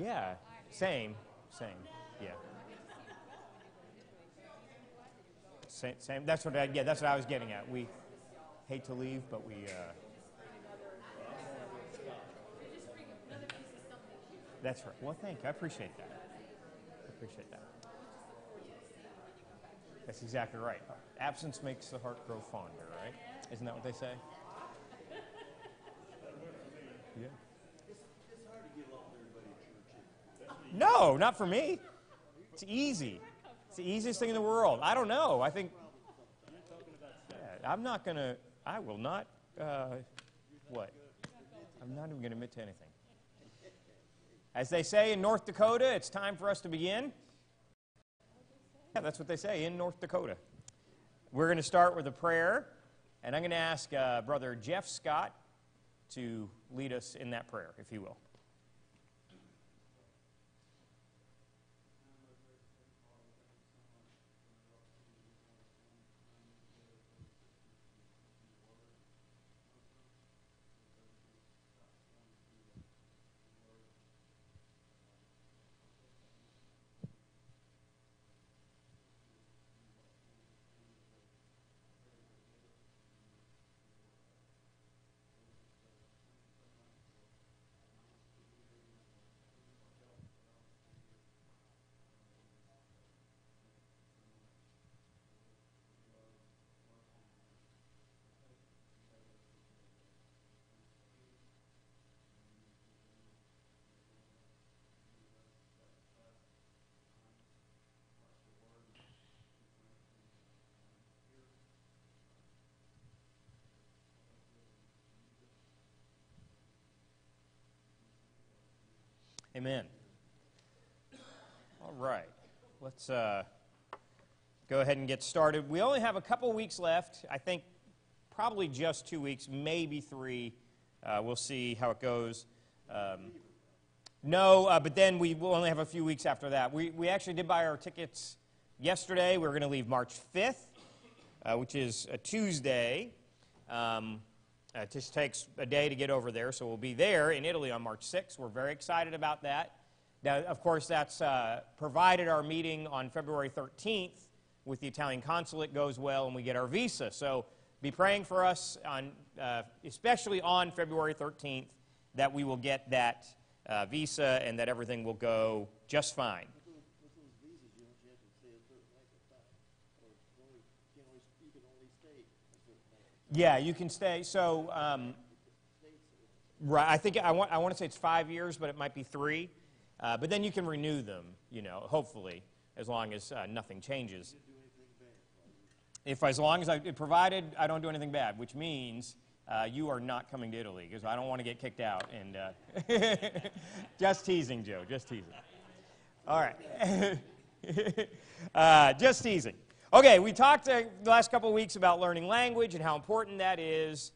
Yeah, same, yeah. Same. That's what I was getting at. We hate to leave, but we. That's right. Well, thank you. I appreciate that. That's exactly right. Absence makes the heart grow fonder, right? Isn't that what they say? Yeah. It's hard to give up everybody at church. No, not for me. It's easy. It's the easiest thing in the world. I don't know. I think. Yeah, I'm not going to. I will not. What? I'm not even going to admit to anything. As they say in North Dakota, it's time for us to begin. Yeah, that's what they say in North Dakota. We're going to start with a prayer, and I'm going to ask Brother Jeff Scott to lead us in that prayer, if he will. Amen. All right. Let's go ahead and get started. We only have a couple weeks left. I think probably just 2 weeks, maybe 3. We'll see how it goes. But then we will only have a few weeks after that. We actually did buy our tickets yesterday. We were going to leave March 5th, which is a Tuesday. It just takes a day to get over there, so we'll be there in Italy on March 6th. We're very excited about that. Now, of course, that's provided our meeting on February 13th with the Italian consulate goes well and we get our visa. So be praying for us, especially on February 13th, that we will get that visa and that everything will go just fine. With those visas, you have to stay a certain length of time, or you can only stay a certain length of time. Yeah, you can stay. So, right. I think I want to say it's 5 years, but it might be 3. But then you can renew them. Hopefully, as long as nothing changes. As long as provided I don't do anything bad, which means you are not coming to Italy because I don't want to get kicked out. And just teasing, Joe. Just teasing. All right. Just teasing. Okay, we talked the last couple of weeks about learning language and how important that is.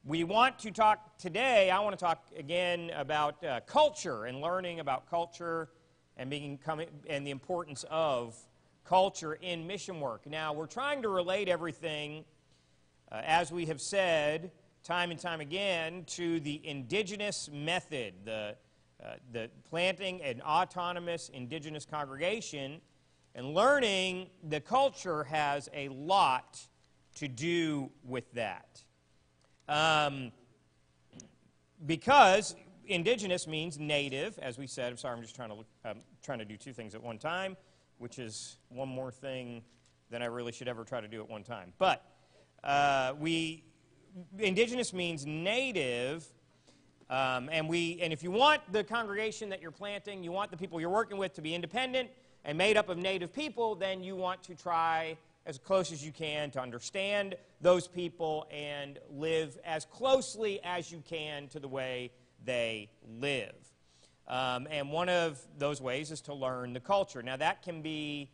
We want to talk today, I want to talk again about culture and learning about culture and the importance of culture in mission work. Now, we're trying to relate everything, as we have said time and time again, to the indigenous method, the planting an autonomous indigenous congregation. And learning the culture has a lot to do with that. Because indigenous means native, as we said. I'm sorry, I'm just trying to do 2 things at one time, which is one more thing than I really should ever try to do at one time. But indigenous means native, and if you want the congregation that you're planting, you want the people you're working with to be independent and made up of native people, then you want to try as close as you can to understand those people and live as closely as you can to the way they live. And one of those ways is to learn the culture. Now, that can be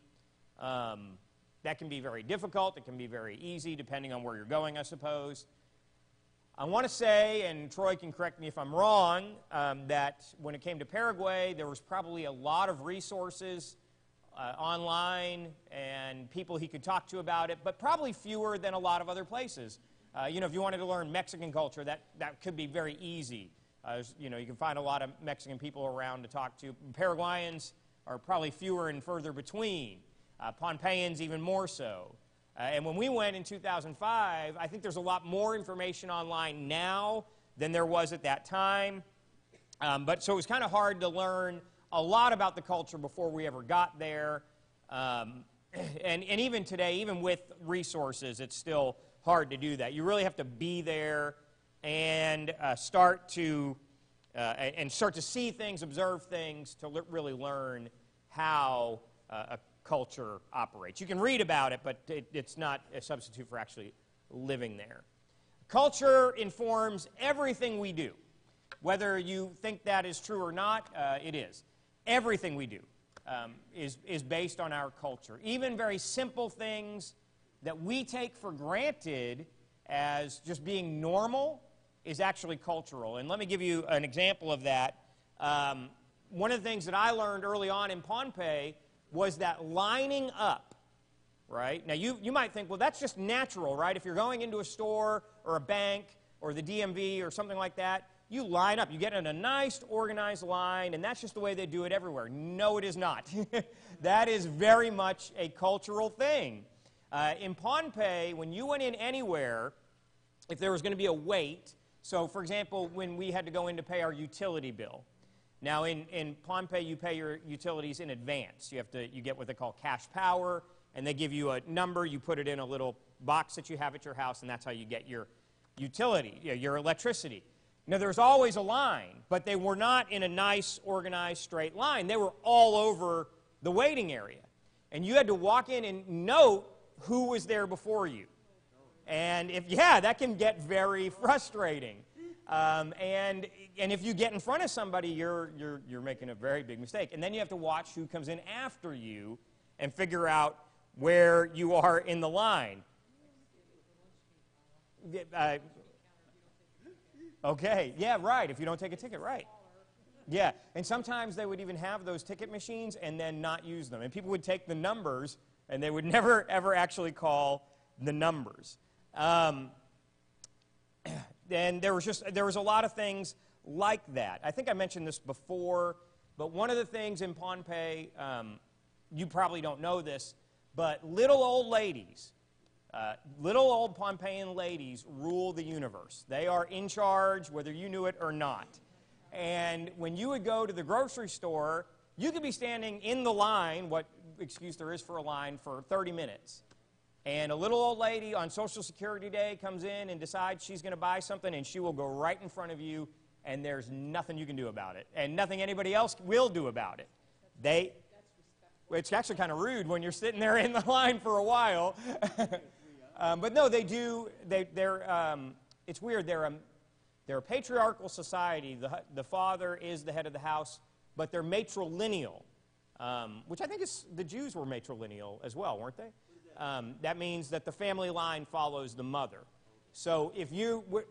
very difficult. It can be very easy, depending on where you're going, I suppose. I want to say, and Troy can correct me if I'm wrong, that when it came to Paraguay, there was probably a lot of resources online and people he could talk to about it, but probably fewer than a lot of other places. If you wanted to learn Mexican culture, that could be very easy. You know, you can find a lot of Mexican people around to talk to. Paraguayans are probably fewer and further between. Pohnpeians even more so. And when we went in 2005, I think there's a lot more information online now than there was at that time. So it was kind of hard to learn a lot about the culture before we ever got there. And even today, even with resources, it's still hard to do that. You really have to be there and start to see things, observe things, to really learn how a culture operates. You can read about it, but it's not a substitute for actually living there. Culture informs everything we do. Whether you think that is true or not, it is. Everything we do is based on our culture. Even very simple things that we take for granted as just being normal is actually cultural. And let me give you an example of that. One of the things that I learned early on in Pohnpei was that lining up, right? Now, you might think, well, that's just natural, right? If you're going into a store or a bank or the DMV or something like that, you line up. You get in a nice, organized line, and that's just the way they do it everywhere. No, it is not. That is very much a cultural thing. In Pohnpei, when you went in anywhere, if there was going to be a wait, so, for example, when we had to go in to pay our utility bill. Now, in Pohnpei, you pay your utilities in advance. You get what they call cash power, and they give you a number. You put it in a little box that you have at your house, and that's how you get your utility, your electricity. Now, there's always a line, but they were not in a nice, organized, straight line. They were all over the waiting area. And you had to walk in and note who was there before you. And that can get very frustrating. And if you get in front of somebody, you're making a very big mistake. And then you have to watch who comes in after you and figure out where you are in the line. Okay, yeah, right, if you don't take a ticket, right. Yeah, and sometimes they would even have those ticket machines and then not use them. And people would take the numbers, and they would never, ever actually call the numbers. And there was a lot of things like that. I think I mentioned this before, but one of the things in Pohnpei, you probably don't know this, but little old ladies, little old Pohnpeian ladies rule the universe. They are in charge, whether you knew it or not. And when you would go to the grocery store, you could be standing in the line, what excuse there is for a line, for 30 minutes. And a little old lady on Social Security Day comes in and decides she's going to buy something, and she will go right in front of you, and there's nothing you can do about it, and nothing anybody else will do about it. It's actually kind of rude when you're sitting there in the line for a while. But no, they do. It's weird. They're a patriarchal society. The father is the head of the house, but they're matrilineal, which I think the Jews were matrilineal as well, weren't they? That means that the family line follows the mother. So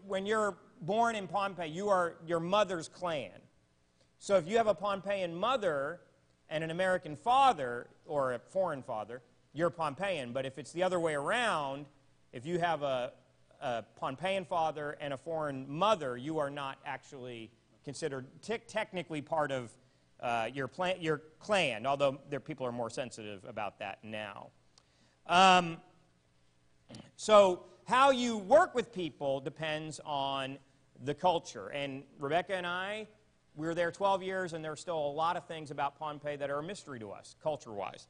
when you're born in Pohnpei, you are your mother's clan. So if you have a Pohnpeian mother and an American father, or a foreign father, you're Pohnpeian. But if it's the other way around, if you have a Pohnpeian father and a foreign mother, you are not actually considered technically part of your clan, although people are more sensitive about that now. So how you work with people depends on the culture. And Rebecca and I, we were there 12 years, and there are still a lot of things about Pohnpei that are a mystery to us, culture-wise.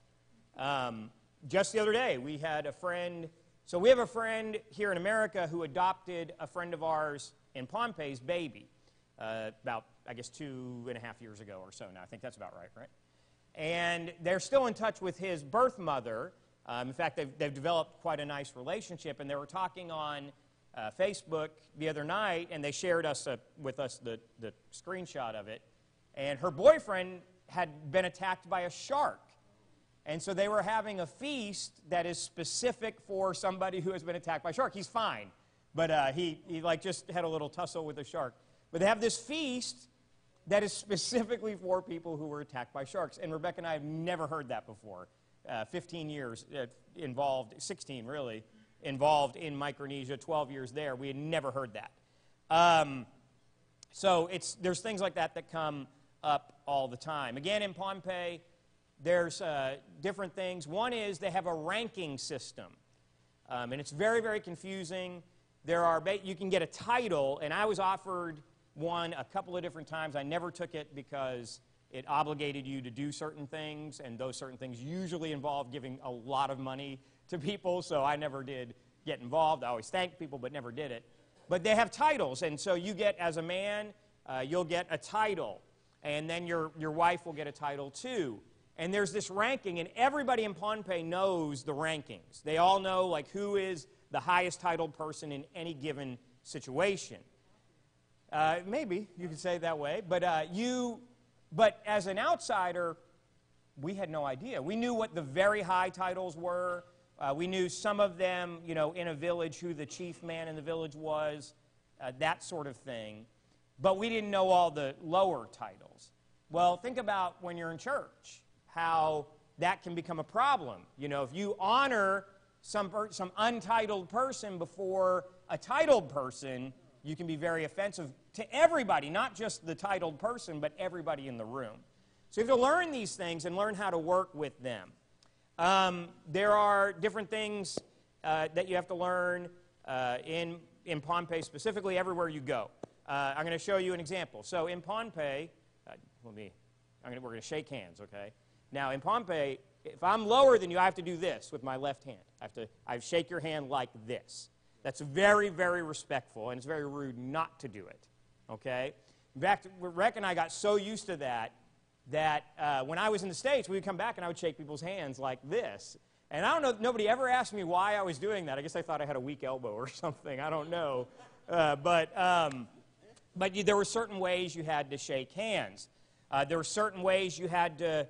Just the other day, we had a friend. So we have a friend here in America who adopted a friend of ours in Pohnpei's baby about, I guess, 2.5 years ago or so now. I think that's about right? And they're still in touch with his birth mother. In fact, they've developed quite a nice relationship, and they were talking on Facebook the other night, and they shared with us the screenshot of it. And her boyfriend had been attacked by a shark. And so they were having a feast that is specific for somebody who has been attacked by a shark. He's fine, but he just had a little tussle with a shark. But they have this feast that is specifically for people who were attacked by sharks. And Rebecca and I have never heard that before. 15 years involved, 16 really, involved in Micronesia, 12 years there. We had never heard that. So there's things like that that come up all the time. Again, in Pohnpei, there's different things. One is they have a ranking system, and it's very, very confusing. You can get a title, and I was offered one a couple of different times. I never took it because it obligated you to do certain things, and those certain things usually involve giving a lot of money to people, so I never did get involved. I always thanked people, but never did it. But they have titles, and so you get, as a man, you'll get a title, and then your wife will get a title too. And there's this ranking, and everybody in Pohnpei knows the rankings. They all know, like, who is the highest titled person in any given situation. Maybe you could say it that way, but as an outsider, we had no idea. We knew what the very high titles were. We knew some of them, in a village, who the chief man in the village was, that sort of thing. But we didn't know all the lower titles. Well, think about when you're in church, how that can become a problem. If you honor some untitled person before a titled person, you can be very offensive to everybody, not just the titled person, but everybody in the room. So you have to learn these things and learn how to work with them. There are different things that you have to learn in Pohnpei, specifically everywhere you go. I'm going to show you an example. So in Pohnpei, we're going to shake hands, okay? Now in Pohnpei, if I'm lower than you, I have to do this with my left hand. I shake your hand like this. That's very, very respectful, and it's very rude not to do it, okay? In fact, Rick and I got so used to that when I was in the States, we would come back and I would shake people's hands like this. And I don't know, nobody ever asked me why I was doing that. I guess they thought I had a weak elbow or something. I don't know. But there were certain ways you had to shake hands. There were certain ways you had to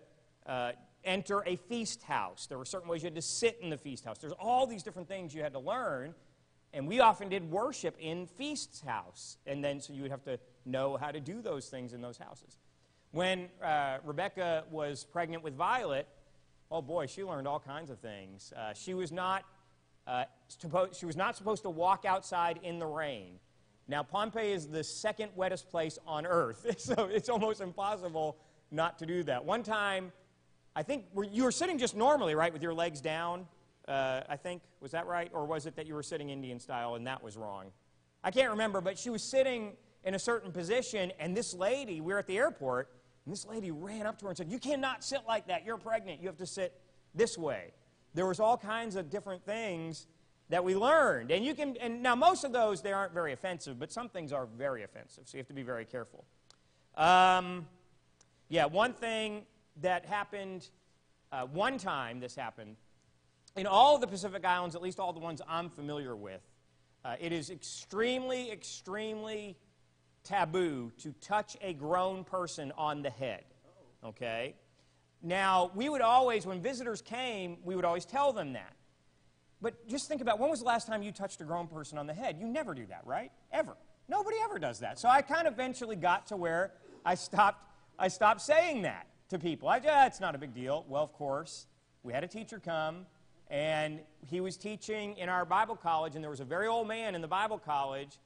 enter a feast house. There were certain ways you had to sit in the feast house. There's all these different things you had to learn. And we often did worship in feast house. And then so you would have to know how to do those things in those houses. When Rebecca was pregnant with Violet, oh boy, she learned all kinds of things. She was not supposed to walk outside in the rain. Now, Pohnpei is the second wettest place on earth, so it's almost impossible not to do that. One time, I think you were sitting just normally, right, with your legs down, I think. Was that right? Or was it that you were sitting Indian style and that was wrong? I can't remember, but she was sitting in a certain position, and this lady, we were at the airport, and this lady ran up to her and said, "You cannot sit like that. You're pregnant. You have to sit this way." There was all kinds of different things that we learned. And now most of those, they aren't very offensive, but some things are very offensive, so you have to be very careful. One thing that happened, one time this happened, in all of the Pacific Islands, at least all the ones I'm familiar with, it is extremely, extremely taboo to touch a grown person on the head, okay? Now, we would always, when visitors came, we would always tell them that. But just think about, when was the last time you touched a grown person on the head? You never do that, right? Ever. Nobody ever does that. So I kind of eventually got to where I stopped saying that to people. It's not a big deal. Well, of course, we had a teacher come, and he was teaching in our Bible college, and there was a very old man in the Bible college,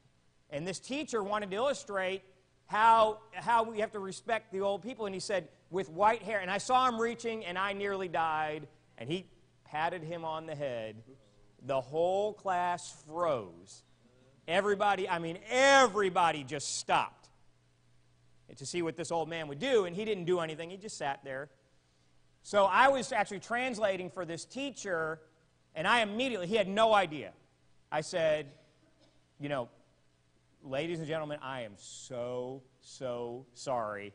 and this teacher wanted to illustrate how we have to respect the old people, and he said, with white hair, and I saw him reaching, and I nearly died, and he patted him on the head. The whole class froze. Everybody just stopped to see what this old man would do, and he didn't do anything. He just sat there. So I was actually translating for this teacher, and he had no idea. I said, ladies and gentlemen, I am so, so sorry.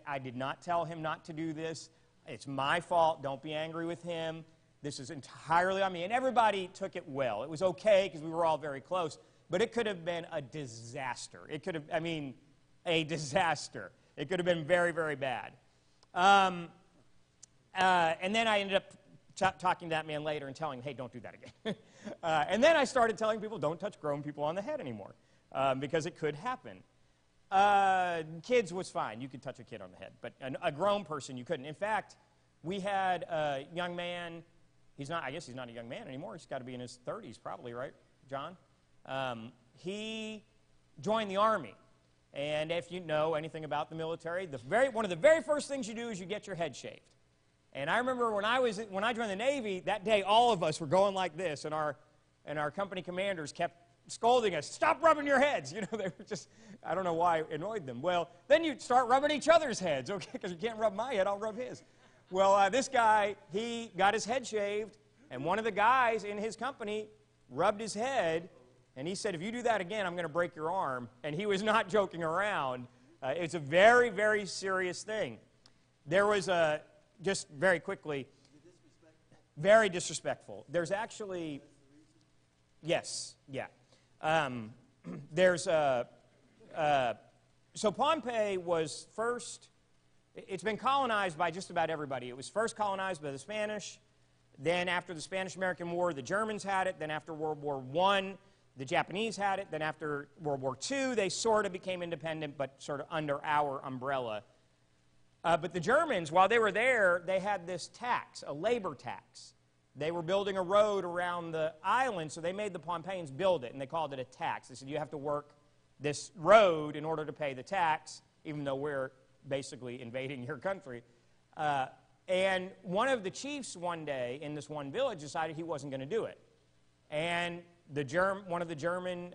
I did not tell him not to do this. It's my fault. Don't be angry with him. This is entirely on me. And everybody took it well. It was okay because we were all very close. But it could have been a disaster. A disaster. It could have been very, very bad. And then I ended up talking to that man later and telling him, hey, don't do that again. And then I started telling people, don't touch grown people on the head anymore, because it could happen. Kids was fine. You could touch a kid on the head. But a grown person, you couldn't. In fact, we had a young man. I guess he's not a young man anymore. He's got to be in his 30s probably, right, John? He joined the Army. And if you know anything about the military, one of the very first things you do is you get your head shaved. And I remember when I joined the Navy, that day all of us were going like this, and our company commanders kept scolding us, "Stop rubbing your heads." You know, they were just, I don't know why it annoyed them. Well, then you start rubbing each other's heads, okay, because you can't rub my head, I'll rub his. Well, this guy, he got his head shaved, and one of the guys in his company rubbed his head, and he said, "If you do that again, I'm going to break your arm." And he was not joking around. It's a very, very serious thing. There was just very quickly, very disrespectful. There's actually, yes, yeah. So Pompeii was first, it's been colonized by just about everybody. It was first colonized by the Spanish. Then after the Spanish-American War, the Germans had it. Then after World War I, the Japanese had it. Then after World War II, they sort of became independent, but sort of under our umbrella. But the Germans, while they were there, they had this tax, a labor tax. They were building a road around the island, so they made the Pompeians build it, and they called it a tax. They said, you have to work this road in order to pay the tax, even though we're basically invading your country. And one of the chiefs one day in this one village decided he wasn't going to do it. And one of the German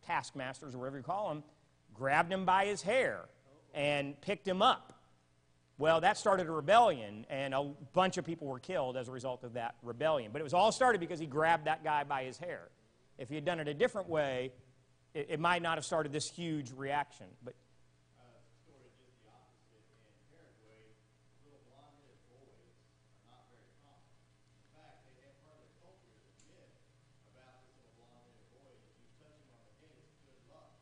taskmasters, or whatever you call them, grabbed him by his hair and picked him up. Well, that started a rebellion, and a bunch of people were killed as a result of that rebellion. But it was all started because he grabbed that guy by his hair. If he had done it a different way, it might not have started this huge reaction. But Sort of just the opposite. In Paraguay, little blonde-headed boys are not very common. In fact, they have part of their culture is a myth about this little blonde-headed boy. If you touch him on the head, it's good luck.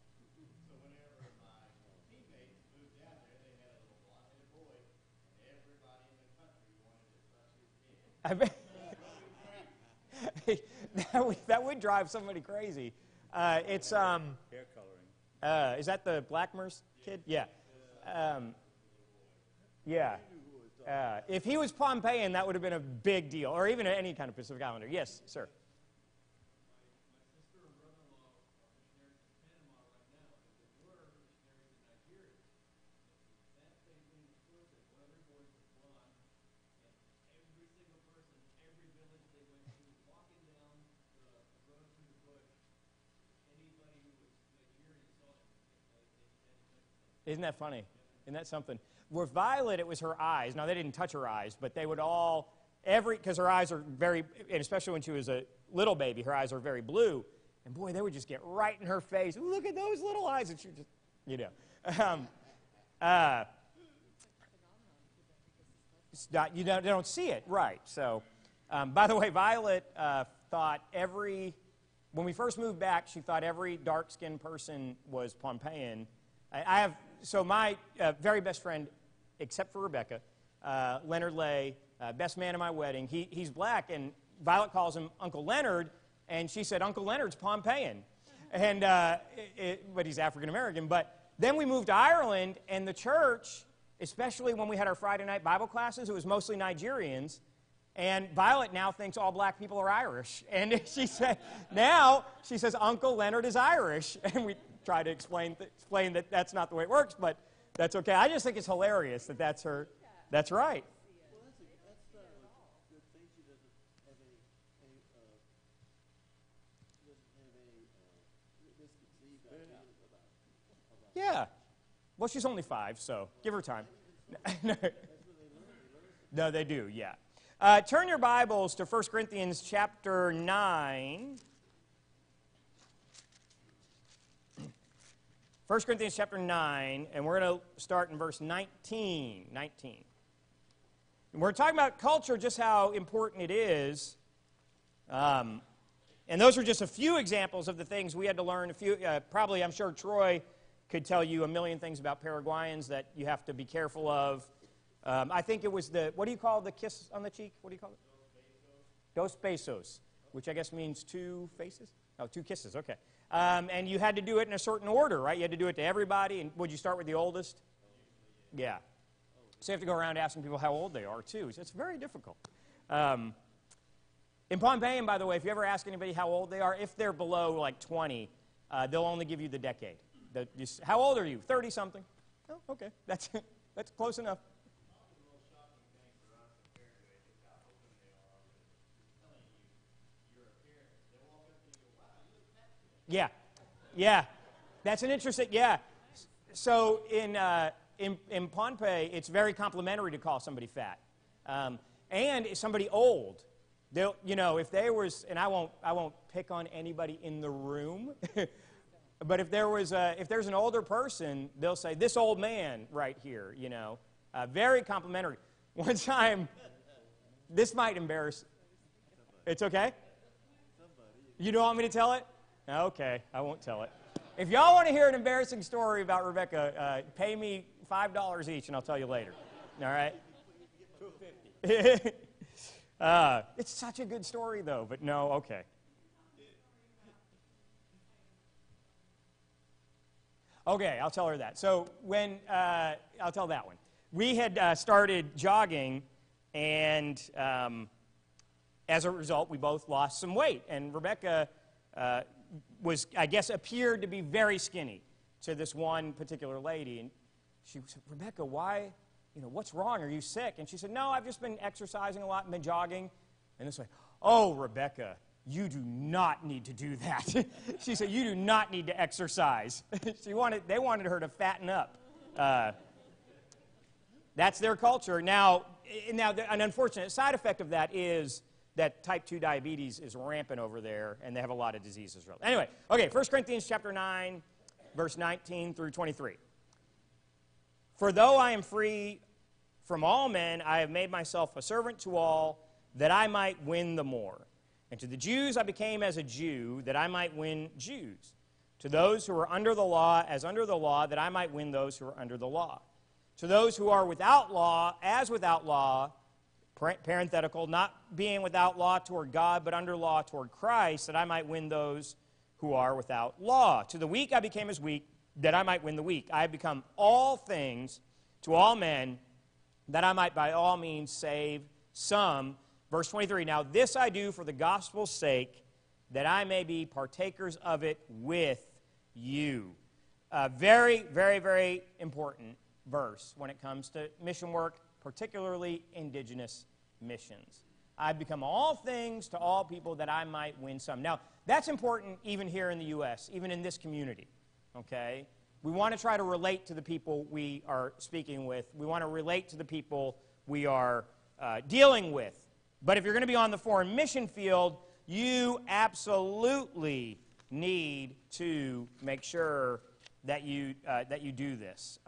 So whenever my teammates moved down there, they had a little blonde-headed boy, and everybody in the country wanted to touch his head. I bet that would drive somebody crazy. It's hair coloring. is that the Blackmer's kid? Yeah. Yeah. If he was Pompeian, that would have been a big deal, or even any kind of Pacific Islander. Yes, sir. Isn't that funny? Isn't that something? With Violet, it was her eyes. Now, they didn't touch her eyes, but they would all, because her eyes are very, and especially when she was a little baby, her eyes are very blue. And boy, they would just get right in her face. Look at those little eyes. And she just, you know. It's not, you don't see it, right. So, by the way, Violet thought when we first moved back, she thought every dark-skinned person was Pompeian. So my very best friend, except for Rebecca, Leonard Lay, best man at my wedding, he's black, and Violet calls him Uncle Leonard, and she said, Uncle Leonard's Pompeian, and but he's African-American. But then we moved to Ireland, and the church, especially when we had our Friday night Bible classes, it was mostly Nigerians, and Violet now thinks all black people are Irish. And she says, Uncle Leonard is Irish, and we try to explain that that's not the way it works, but that's okay. I just think it's hilarious that that's her. That's right. Well, that's good thing. She doesn't have misconceived ideas about. Yeah. Well, she's only 5, so give her time. No, they do, yeah. Turn your Bibles to 1 Corinthians chapter 9. 1 Corinthians chapter 9, and we're going to start in verse 19. And we're talking about culture, just how important it is. And those are just a few examples of the things we had to learn. Probably, I'm sure Troy could tell you a million things about Paraguayans that you have to be careful of. I think it was what do you call the kiss on the cheek? What do you call it? Dos besos, which I guess means 2 faces? Oh, 2 kisses, okay. And you had to do it in a certain order, right? You had to do it to everybody. And would you start with the oldest? Yeah. So you have to go around asking people how old they are, too. So it's very difficult. In Pompeian, by the way, if you ever ask anybody how old they are, if they're below like 20, they'll only give you the decade. How old are you? 30-something. Oh, okay. That's close enough. Yeah, yeah. That's an interesting, yeah. So in Pohnpei, it's very complimentary to call somebody fat. And somebody old. They'll, if there was, and I won't pick on anybody in the room, but if there's an older person, they'll say, this old man right here, very complimentary. One time, this might embarrass, it's okay? You don't want me to tell it? Okay, I won't tell it. If y'all want to hear an embarrassing story about Rebecca, pay me $5 each and I'll tell you later. All right? It's such a good story, though, but no, okay. Okay, I'll tell her that. So I'll tell that one. We had started jogging, and as a result, we both lost some weight. And Rebecca appeared to be very skinny to this one particular lady. And she said, Rebecca, why, what's wrong? Are you sick? And she said, no, I've just been exercising a lot and been jogging. And it's like, oh, Rebecca, you do not need to do that. She said, you do not need to exercise. They wanted her to fatten up. That's their culture. Now, an unfortunate side effect of that is that type 2 diabetes is rampant over there, and they have a lot of diseases. Anyway, okay, 1 Corinthians chapter 9, verse 19 through 23. For though I am free from all men, I have made myself a servant to all, that I might win the more. And to the Jews I became as a Jew, that I might win Jews. To those who are under the law, as under the law, that I might win those who are under the law. To those who are without law, as without law, parenthetical, not being without law toward God, but under law toward Christ, that I might win those who are without law. To the weak I became as weak, that I might win the weak. I have become all things to all men, that I might by all means save some. Verse 23, now this I do for the gospel's sake, that I may be partakers of it with you. Very, very, very important verse when it comes to mission work, particularly indigenous missions. I've become all things to all people that I might win some. Now, that's important even here in the U.S., even in this community, okay? We want to try to relate to the people we are speaking with. We want to relate to the people we are dealing with. But if you're going to be on the foreign mission field, you absolutely need to make sure that you do this.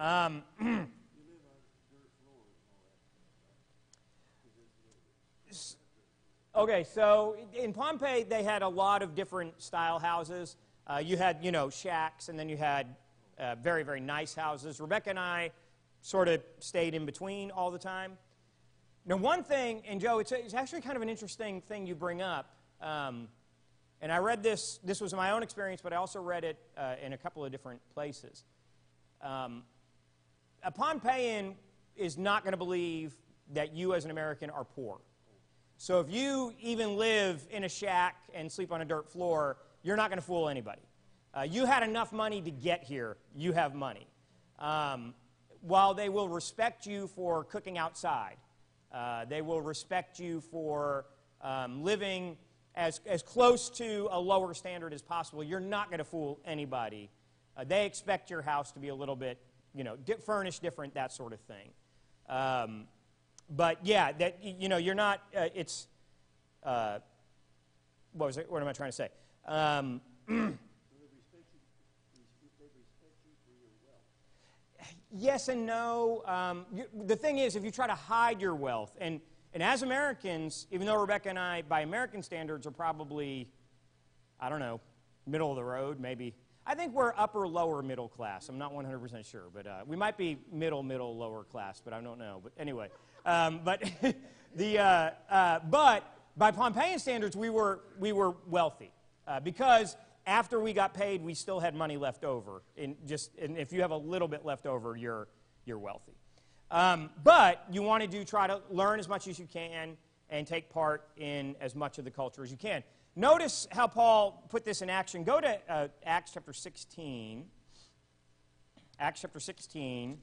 Okay, so in Pohnpei, they had a lot of different style houses. You had, shacks, and then you had very, very nice houses. Rebecca and I sort of stayed in between all the time. Now, one thing, and Joe, it's actually kind of an interesting thing you bring up. And I read this was my own experience, but I also read it in a couple of different places. A Pohnpeian is not going to believe that you as an American are poor. So if you even live in a shack and sleep on a dirt floor, you're not going to fool anybody. You had enough money to get here, you have money. While they will respect you for cooking outside, they will respect you for living as close to a lower standard as possible. You're not going to fool anybody. They expect your house to be a little bit, furnished different, that sort of thing. But yeah, that you're not. It's what was it? What am I trying to say? Yes and no. The thing is, if you try to hide your wealth, and as Americans, even though Rebecca and I, by American standards, are probably, I don't know, middle of the road, maybe. I think we're upper, lower middle class. I'm not 100% sure, but we might be middle, lower class, but I don't know. But anyway, but by Pohnpeian standards, we were wealthy because after we got paid, we still had money left over. And if you have a little bit left over, you're wealthy. But you want to try to learn as much as you can and take part in as much of the culture as you can. Notice how Paul put this in action. Go to Acts chapter 16. Acts chapter 16.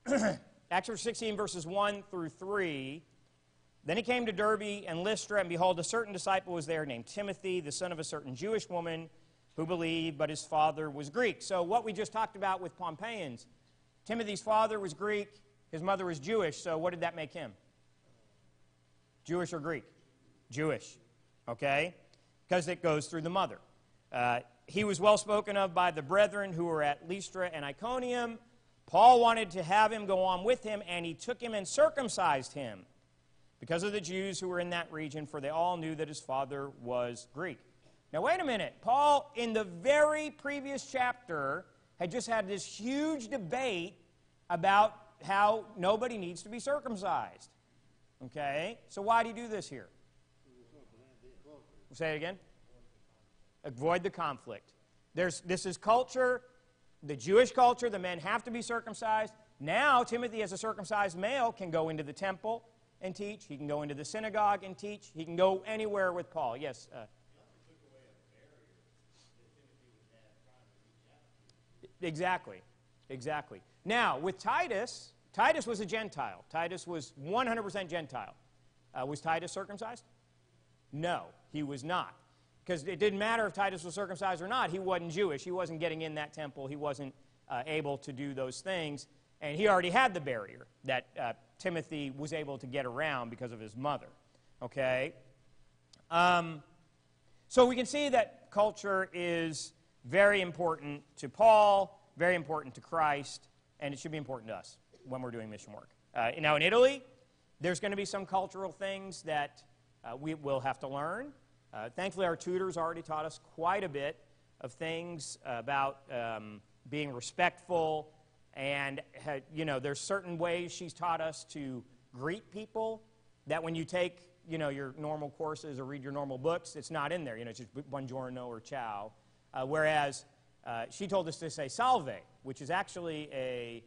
Acts chapter 16, verses 1 through 3. Then he came to Derbe and Lystra, and behold, a certain disciple was there named Timothy, the son of a certain Jewish woman who believed, but his father was Greek. So what we just talked about with Pompeians, Timothy's father was Greek, his mother was Jewish, so what did that make him? Jewish or Greek? Jewish, okay? Because it goes through the mother. He was well spoken of by the brethren who were at Lystra and Iconium. Paul wanted to have him go on with him, and he took him and circumcised him because of the Jews who were in that region, for they all knew that his father was Greek. Now, wait a minute. Paul, in the very previous chapter, had just had this huge debate about how nobody needs to be circumcised. Okay? So why do you do this here? Say it again. Avoid the conflict. This is culture, the Jewish culture. The men have to be circumcised. Now, Timothy, as a circumcised male, can go into the temple and teach. He can go into the synagogue and teach. He can go anywhere with Paul. Yes? Exactly. Exactly. Now, with Titus, Titus was a Gentile. Titus was 100% Gentile. Was Titus circumcised? No, he was not. Because it didn't matter if Titus was circumcised or not. He wasn't Jewish. He wasn't getting in that temple. He wasn't able to do those things. And he already had the barrier that Timothy was able to get around because of his mother. Okay? So we can see that culture is very important to Paul, very important to Christ, and it should be important to us when we're doing mission work. Now in Italy, there's going to be some cultural things that we will have to learn. Thankfully, our tutors already taught us quite a bit of things about being respectful, and there's certain ways she's taught us to greet people that when you take your normal courses or read your normal books, it's not in there. It's just buongiorno or ciao. Whereas she told us to say salve, which is actually a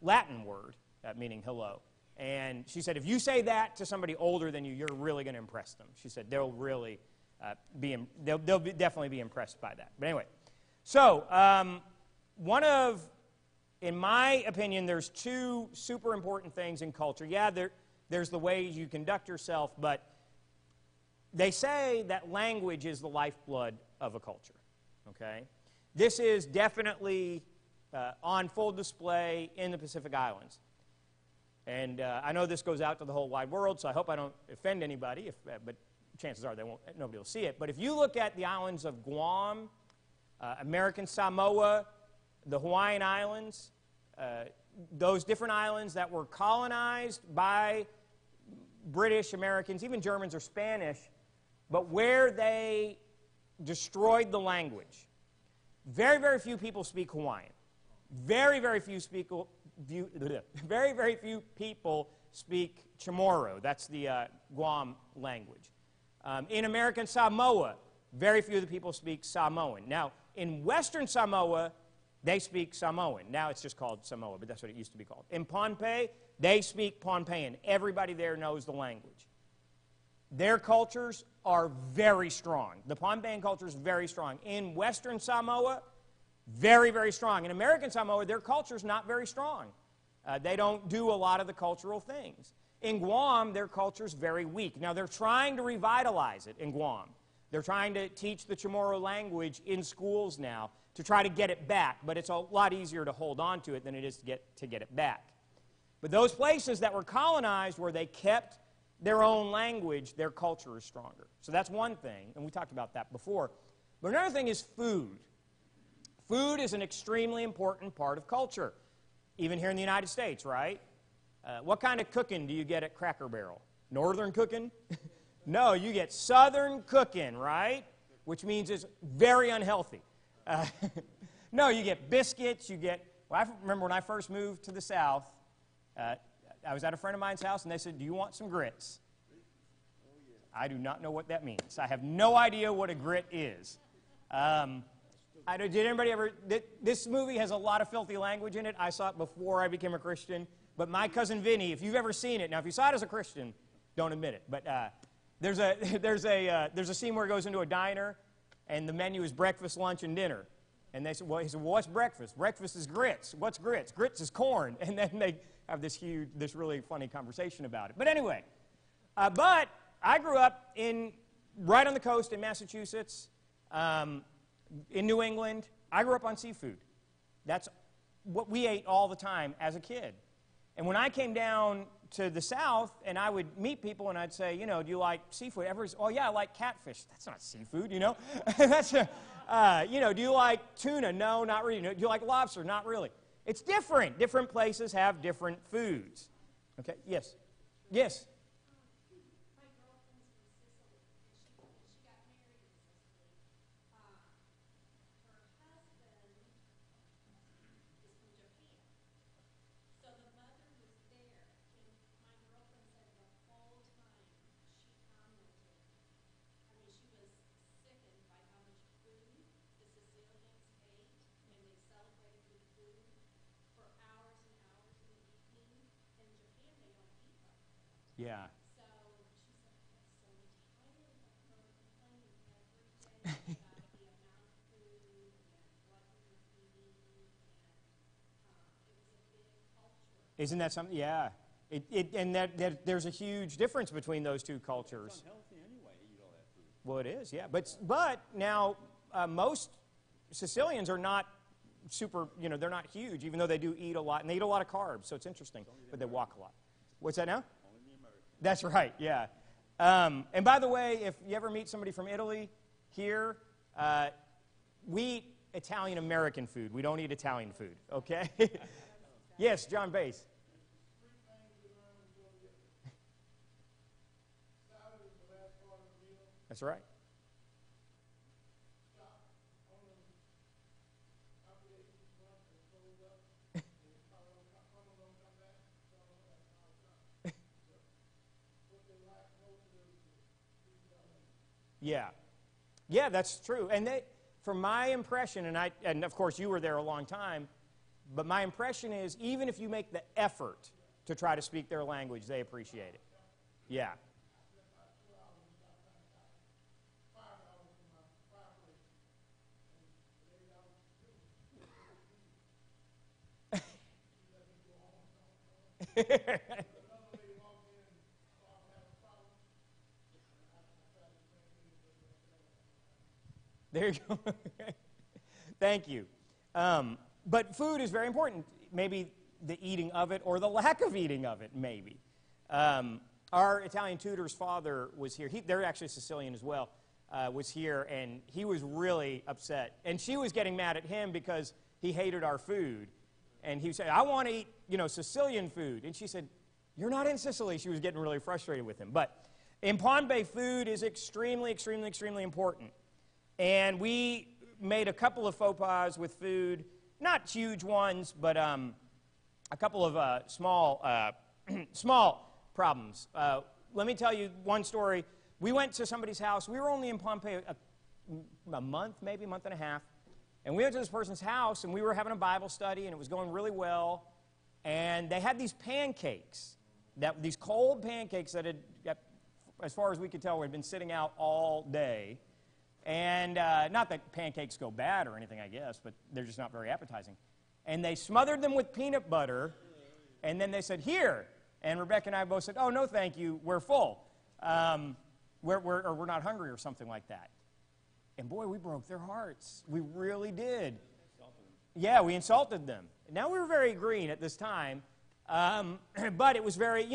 Latin word meaning hello. And she said, if you say that to somebody older than you, you're really going to impress them. She said they'll really definitely be impressed by that. But anyway, so in my opinion, there's two super important things in culture. Yeah, there's the way you conduct yourself, but they say that language is the lifeblood of a culture. Okay, this is definitely on full display in the Pacific Islands. And I know this goes out to the whole wide world, so I hope I don't offend anybody, but chances are nobody will see it. But if you look at the islands of Guam, American Samoa, the Hawaiian Islands, those different islands that were colonized by British, Americans, even Germans or Spanish, but where they destroyed the language. Very, very few people speak Hawaiian. Very, very few people speak Chamorro. That's the Guam language. In American Samoa, very few of the people speak Samoan. Now, in Western Samoa, they speak Samoan. Now it's just called Samoa, but that's what it used to be called. In Pohnpei, they speak Pohnpeian. Everybody there knows the language. Their cultures are very strong. The Pohnpeian culture is very strong. In Western Samoa, very, very strong. In American Samoa, their culture is not very strong. They don't do a lot of the cultural things. In Guam, their culture is very weak. Now, they're trying to revitalize it in Guam. They're trying to teach the Chamorro language in schools now to try to get it back, but it's a lot easier to hold on to it than it is to get it back. But those places that were colonized where they kept their own language, their culture is stronger. So that's one thing, and we talked about that before. But another thing is food. Food is an extremely important part of culture, even here in the United States, right? What kind of cooking do you get at Cracker Barrel? Northern cooking? No, you get Southern cooking, right? Which means it's very unhealthy. No, you get biscuits, well, I remember when I first moved to the South, I was at a friend of mine's house, and they said, do you want some grits? I do not know what that means. I have no idea what a grit is. Did anybody ever... This movie has a lot of filthy language in it. I saw it before I became a Christian. But My Cousin Vinny, if you've ever seen it... Now, if you saw it as a Christian, don't admit it. But there's a scene where it goes into a diner, And the menu is breakfast, lunch, and dinner. And they said, well, he said, well, what's breakfast? Breakfast is grits. What's grits? Grits is corn. And then they have this really funny conversation about it. But anyway, but I grew up right on the coast in Massachusetts, in New England. I grew up on seafood. That's what we ate all the time as a kid. And when I came down to the South, and I would meet people, and I'd say, do you like seafood? Everybody's, oh, yeah, I like catfish. That's not seafood, That's do you like tuna? No, not really. Do you like lobster? Not really. It's different. Different places have different foods. Okay, yes. Yes. My girlfriend's from Sicily, and she got married in Sicily. Her husband is from Japan. So the mother was there, and my girlfriend said the whole time she commented. I mean, she was sickened by how much food the Sicilians ate, and they celebrated with food for hours and hours in the evening. In Japan, they don't eat like that. Yeah. So she said, I get so tired of her complaining every day about the amount of food and what we were eating, and it was a big culture. Isn't that something? Yeah. There's a huge difference between those two cultures. It's unhealthy anyway to eat all that food. Well, it is, yeah. But now most Sicilians are not super, they're not huge, even though they do eat a lot, and they eat a lot of carbs, so it's interesting. But they walk a lot. What's that now? Only the Americans. That's right, yeah. And by the way, if you ever meet somebody from Italy here, we eat Italian-American food. We don't eat Italian food, okay? Yes, John Bass. That's right. Yeah. Yeah, that's true. And from my impression, and of course you were there a long time, but my impression is even if you make the effort to try to speak their language, they appreciate it. Yeah. There you go. Thank you. But food is very important. Maybe the eating of it or the lack of eating of it, maybe. Our Italian tutor's father was here. They're actually Sicilian as well, was here, and he was really upset. And she was getting mad at him because he hated our food. And he said, I want to eat, Sicilian food. And she said, you're not in Sicily. She was getting really frustrated with him. But in Pohnpei, food is extremely, extremely, extremely important. And we made a couple of faux pas with food, not huge ones, but a couple of small problems. Let me tell you one story. We went to somebody's house. We were only in Pohnpei a month, maybe a month and a half. And we went to this person's house, and we were having a Bible study, and it was going really well. And they had these pancakes, these cold pancakes that had, as far as we could tell, had been sitting out all day. And not that pancakes go bad or anything, I guess, but they're just not very appetizing. And they smothered them with peanut butter, and then they said, here. And Rebecca and I both said, oh, no, thank you, we're full. We're not hungry or something like that. And boy, we broke their hearts. We really did. Yeah, we insulted them. Now, we were very green at this time, but it was very,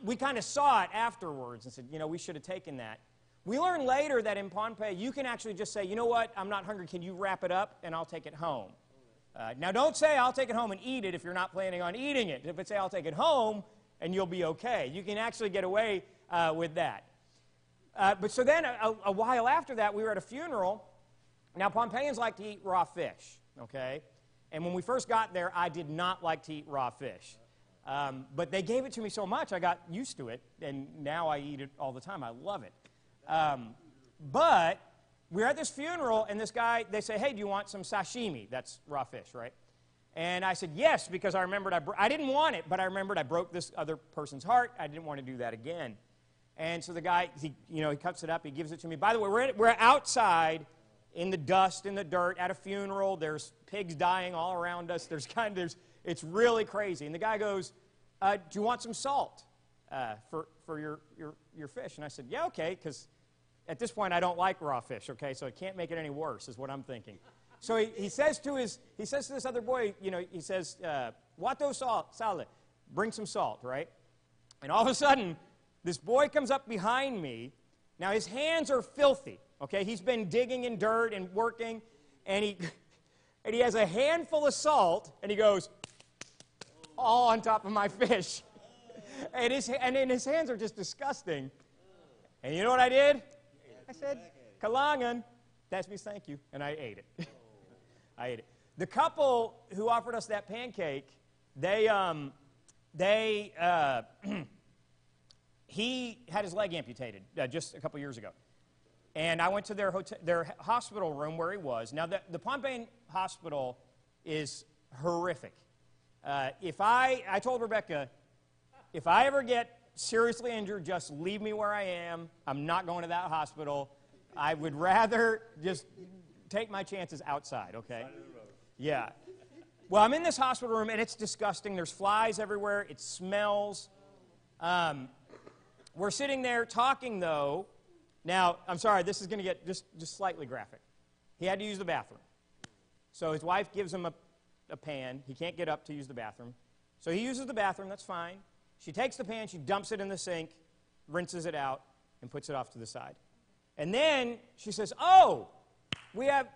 we kind of saw it afterwards and said, we should have taken that. We learned later that in Pohnpei, you can actually just say, you know what, I'm not hungry, can you wrap it up, and I'll take it home. Now, don't say I'll take it home and eat it if you're not planning on eating it. If it's say I'll take it home, and you'll be okay. You can actually get away with that. But so then, a while after that, we were at a funeral. Now, Pohnpeians like to eat raw fish, okay? And when we first got there, I did not like to eat raw fish. But they gave it to me so much, I got used to it, and now I eat it all the time. I love it. But we're at this funeral, and this guy, they say, hey, do you want some sashimi? That's raw fish, right? And I said, yes, because I remembered I didn't want it, but I remembered I broke this other person's heart. I didn't want to do that again. And so the guy, he cuts it up, he gives it to me. By the way, we're outside in the dust, in the dirt, at a funeral. There's pigs dying all around us. It's really crazy. And the guy goes, do you want some salt for your fish? And I said, yeah, okay, because at this point I don't like raw fish, okay, so it can't make it any worse is what I'm thinking. So he says to this other boy, he says, "Wato sale, bring some salt," right? And all of a sudden, this boy comes up behind me. Now his hands are filthy, okay? He's been digging in dirt and working, and he has a handful of salt, and he goes all on top of my fish, and his hands are just disgusting. And you know what I did? I said, "Kalangan, that's me, thank you," and I ate it. I ate it. The couple who offered us that pancake, he had his leg amputated just a couple years ago. And I went to their hospital room where he was. Now, the Pohnpei hospital is horrific. I told Rebecca, if I ever get seriously injured, just leave me where I am. I'm not going to that hospital. I would rather just take my chances outside, okay? Yeah. Well, I'm in this hospital room, and it's disgusting. There's flies everywhere. It smells. We're sitting there talking, though. Now, I'm sorry, this is going to get just slightly graphic. He had to use the bathroom. So his wife gives him a pan. He can't get up to use the bathroom. So he uses the bathroom. That's fine. She takes the pan. She dumps it in the sink, rinses it out, and puts it off to the side. And then she says, "Oh, we have..."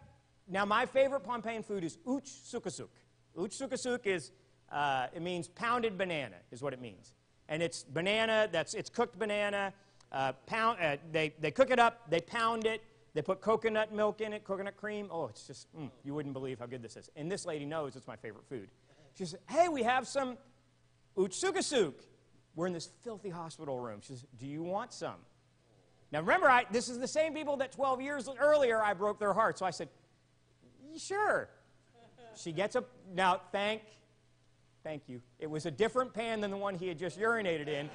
Now, my favorite Pohnpeian food is uch sukasuk. Uch sukasuk is, it means pounded banana, is what it means. And it's banana, it's cooked banana. They cook it up, they pound it, they put coconut milk in it, coconut cream. Oh, it's just, you wouldn't believe how good this is. And this lady knows it's my favorite food. She says, "Hey, we have some uch sukasuk." We're in this filthy hospital room. She says, "Do you want some?" Now, remember, this is the same people that 12 years earlier I broke their heart. So I said, "Sure." She gets now, thank you. It was a different pan than the one he had just urinated in.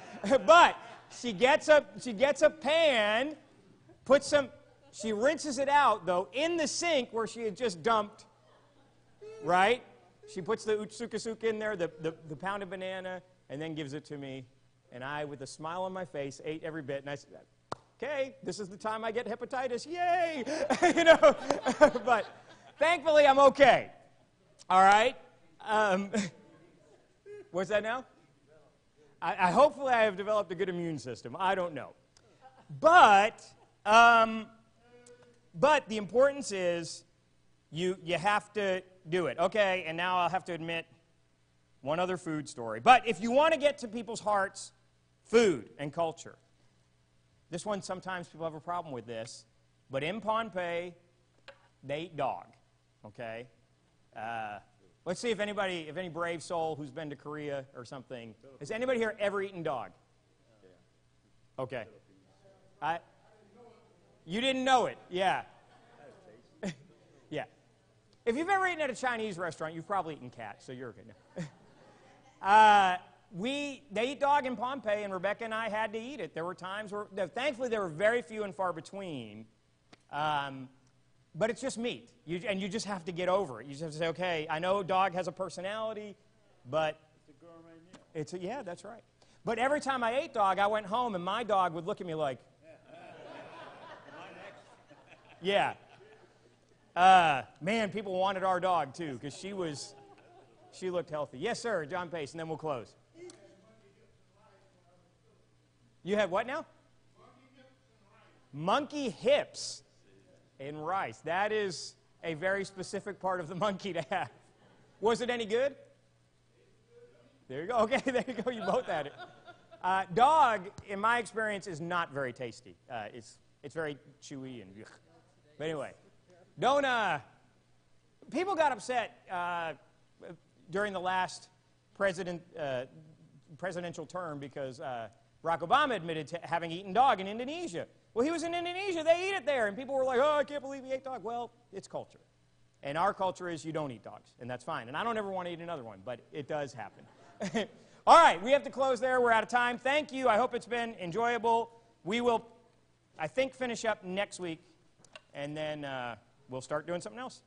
But she gets a pan, she rinses it out, though, in the sink where she had just dumped, right? She puts the utsukasuk in there, the pounded banana, and then gives it to me. And I, with a smile on my face, ate every bit. And I said, "Okay, this is the time I get hepatitis. Yay!" But thankfully, I'm okay. All right? What's that now? Hopefully I have developed a good immune system. I don't know. But the importance is you have to do it. Okay, and now I'll have to admit one other food story. But if you want to get to people's hearts, food and culture. This one, sometimes people have a problem with this. But in Pohnpei, they eat dog. Okay? Let's see if any brave soul who's been to Korea or something. Has anybody here ever eaten dog? Okay. You didn't know it. Yeah. Yeah. If you've ever eaten at a Chinese restaurant, you've probably eaten cat, so you're okay. They eat dog in Pohnpei, and Rebecca and I had to eat it. There were times where, thankfully, there were very few and far between. But it's just meat, and you just have to get over it. You just have to say, okay, I know dog has a personality, but It's a gourmet meal. yeah, that's right. But every time I ate dog, I went home, and my dog would look at me like, yeah. Man, people wanted our dog, too, because she looked healthy. Yes, sir, John Pace, and then we'll close. You had what now? Monkey hips and rice. That is a very specific part of the monkey to have. Was it any good? There you go. Okay, there you go. You both had it. Dog, in my experience, is not very tasty. It's very chewy and ugh. But anyway, people got upset during the last presidential term because Barack Obama admitted to having eaten dog in Indonesia. Well, he was in Indonesia. They eat it there. And people were like, "Oh, I can't believe he ate dog." Well, it's culture. And our culture is you don't eat dogs, and that's fine. And I don't ever want to eat another one, but it does happen. All right, we have to close there. We're out of time. Thank you. I hope it's been enjoyable. we will, I think, finish up next week, and then we'll start doing something else.